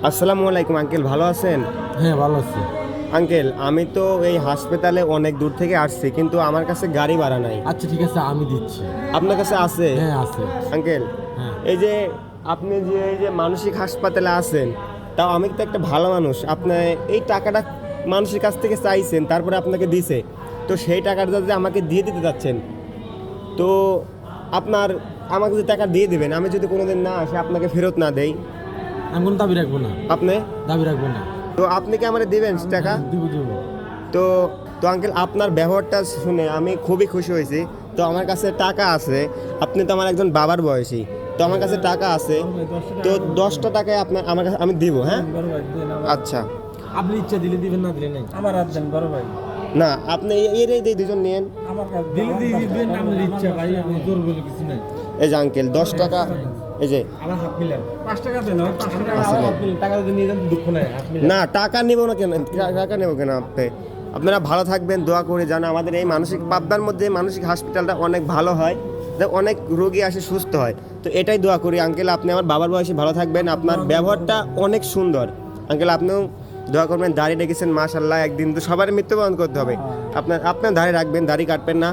আসসালামু আলাইকুম আঙ্কেল, ভালো আছেন? হ্যাঁ, ভালো আছি। আঙ্কেল, আমি তো এই হাসপাতালে অনেক দূর থেকে আসছি, কিন্তু আমার কাছে গাড়ি ভাড়া নাই। আচ্ছা, ঠিক আছে, আমি দিচ্ছি। আপনার কাছে আছে? হ্যাঁ, আছে। আঙ্কেল, হ্যাঁ। আপনি যে মানসিক হাসপাতালে আছেন, তাও আমি তো একটা ভালো মানুষ। আপনি এই টাকাটা মানুষের কাছ থেকে চাইছেন, তারপরে আপনাকে দিছে, তো সেই টাকাটা যদি আমাকে দিয়ে দিতে যাচ্ছেন, তো আপনার আমাকে যে টাকা দিয়ে দেবেন, আমি যদি কোনোদিন না আসে আপনাকে ফেরত না দেই, আমি কোনো দাবি রাখবো না। আপনি দাবি রাখবো না। তো আপনি কি আমাকে দিবেন টাকা? দিব দিব। তো তো আঙ্কেল, আপনার ব্যবহারটা শুনে আমি খুবই খুশি হয়েছি। তো আমার কাছে টাকা আছে, আপনি তো আমার একজন বাবার বয়সী, তো আমার কাছে টাকা আছে, তো 10টা টাকায় আপনার আমার কাছে আমি দিব। হ্যাঁ, আচ্ছা। আপনি ইচ্ছা দিলে দিবেন, না দিলে নাই। আমার হাত দেন বড় ভাই। না, আপনি এর এই দুজন নিয়েন। আমার কাছে দিলে দিয়ে দিবেন, আপনার ইচ্ছা ভাই, আমি জোর বলে কিছু নাই। এই যে আঙ্কেল, 10 টাকা, এই যে। আমার হাত মিলান। 5 টাকা দেন, আমার 5 টাকা আচ্ছা, হাত মিলান, টাকা যদি নিয়ে যান দুঃখ নাই, হাত মিলান। না, টাকা নেব না কেন? টাকা নেব কেন? আপনারা ভালো থাকবেন, দোয়া করে জানা আমাদের এই মানসিক পাবনার মধ্যে মানসিক হসপিটালটা অনেক ভালো হয়, অনেক রোগী আসে সুস্থ হয়। তো এটাই দোয়া করি আঙ্কেল, আপনি আমার বাবার বয়সে ভালো থাকবেন। আপনার ব্যবহারটা অনেক সুন্দর আঙ্কেল, আপনিও দোয়া করবেন। দাড়ি রেখেছেন মাশাআল্লাহ, একদিন তো সবার মৃত্যুবরণ করতে হবে। আপনার দাড়ি রাখবেন, দাড়ি কাটবেন না।